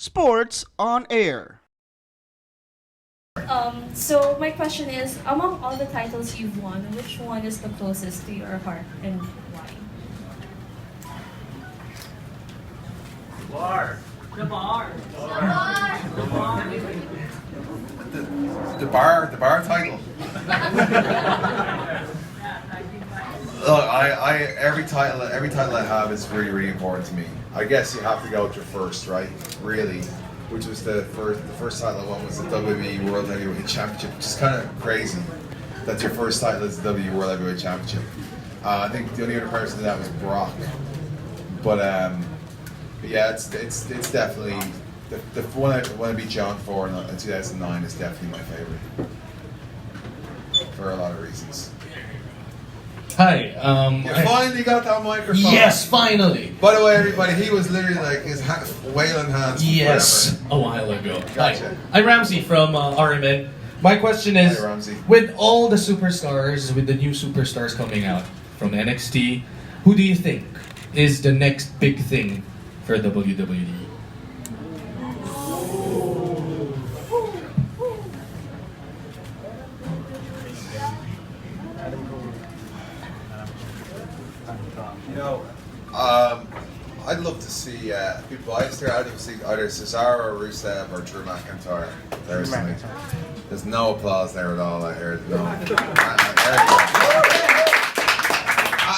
Sports on Air. So my question is, among all the titles you've won, which one is the closest to your heart and why? Bar. The bar. The bar title. Look, every title I have is really, really important to me. I guess you have to go with your first, right? Really, which was the first title I won was the WWE World Heavyweight Championship, which is kind of crazy that your first title is the WWE World Heavyweight Championship. I think the only other person to that was Brock, but yeah, it's definitely the one I want to beat John for in 2009 is definitely my favorite for a lot of reasons. Hi. You finally got that microphone. Yes, finally. By the way, everybody, he was literally like his wailing hands. Yes, Forever. a while ago. Gotcha. Hi, I'm Ramsey from RMN. My question is, Hi, Ramsey. with all the superstars, with the new superstars coming out from NXT, who do you think is the next big thing for WWE? You know, I'd love to see people. I'd love to see either Cesaro, Rusev, or Drew McIntyre. There's no applause there at all. I heard no.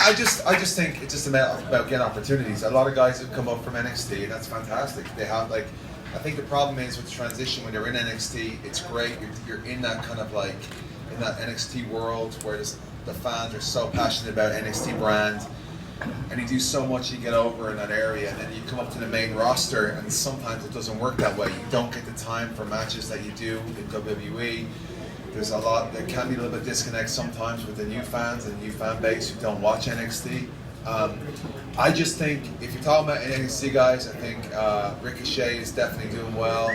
I just think it's just about getting opportunities. A lot of guys have come up from NXT, and that's fantastic. They have I think the problem is with the transition when you're in NXT, it's great. You're in that kind of in that NXT world where the fans are so passionate about NXT brand, and you do so much, you get over in that area, and then you come up to the main roster, and sometimes it doesn't work that way. You don't get the time for matches that you do in WWE. There can be a little bit of disconnect sometimes with the new fans and the new fan base who don't watch NXT. I just think, if you're talking about NXT guys, I think Ricochet is definitely doing well.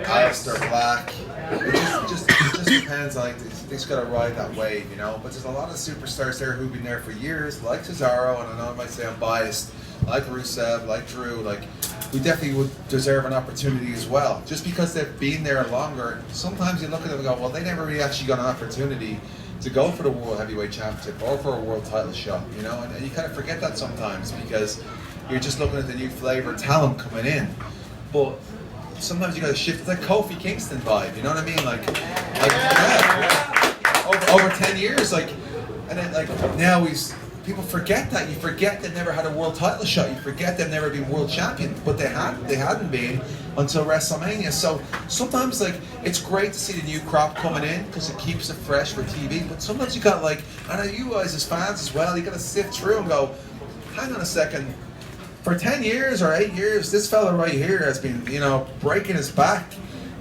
Aleister Black. It just depends. They just got to ride that wave, you know. But there's a lot of superstars there who've been there for years, like Cesaro, and I know I might say I'm biased, like Rusev, like Drew, who definitely would deserve an opportunity as well. Just because they've been there longer, sometimes you look at them and go, well, they never really actually got an opportunity to go for the World Heavyweight Championship or for a world title shot, you know, and you kind of forget that sometimes because you're just looking at the new flavor talent coming in. But sometimes you got to shift. It's like Kofi Kingston vibe, you know what I mean? Over 10 years, and then now people forget that. You forget they never had a world title shot. You forget they've never been world champion, but they hadn't been until WrestleMania. So sometimes it's great to see the new crop coming in because it keeps it fresh for TV. But sometimes you got I know you guys as fans as well. You got to sift through and go, hang on a second. For 10 years or 8 years, this fella right here has been, breaking his back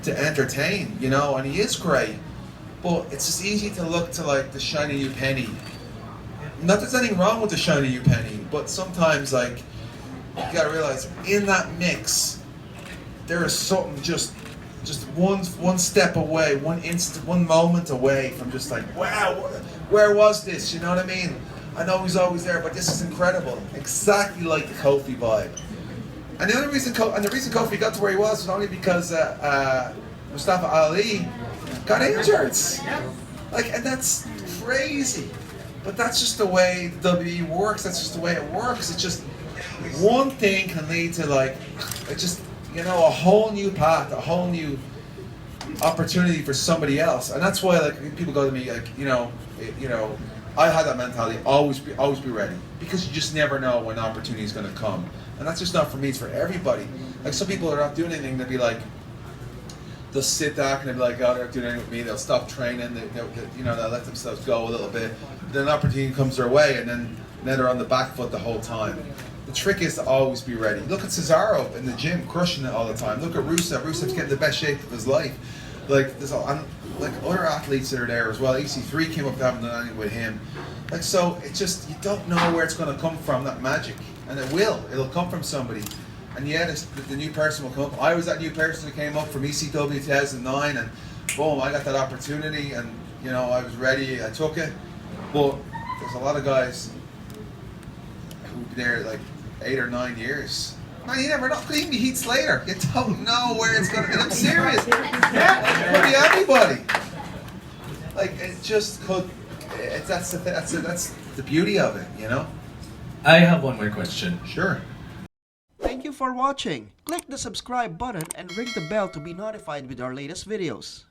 to entertain, and he is great. But it's just easy to look to the shiny new penny. Not that there's anything wrong with the shiny new penny, but sometimes you gotta realize in that mix, there is something just one step away, one instant, one moment away from just wow, where was this? You know what I mean? I know he's always there, but this is incredible. Exactly like the Kofi vibe. And the reason Kofi got to where he was only because Mustafa Ali got injured. And that's crazy. But that's just the way the WWE works. That's just the way it works. It's just one thing can lead to a whole new path, a whole new opportunity for somebody else. And that's why people go to me I had that mentality, always be ready, because you just never know when opportunity is going to come, and that's just not for me; it's for everybody. Some people are not doing anything; they'll sit back and they'll be like, "Oh, they're not doing anything with me." They'll stop training. They'll let themselves go a little bit. Then an opportunity comes their way, and then they're on the back foot the whole time. The trick is to always be ready. Look at Cesaro in the gym, crushing it all the time. Look at Rusev. Rusev's getting the best shape of his life. There's other athletes that are there as well. EC3 came up to having done anything with him. So it's just, you don't know where it's going to come from, that magic. And it'll come from somebody. And yeah, the new person will come up. I was that new person who came up from ECW 2009, and boom, I got that opportunity, and I was ready, I took it. But there's a lot of guys who've been there 8 or 9 years, Man, you never know. Could even be Heath Slater. You don't know where it's going to be. I'm serious. Yeah, it could be anybody. Like, it just could. That's the beauty of it, you know? I have one more question. Sure. Thank you for watching. Click the subscribe button and ring the bell to be notified with our latest videos.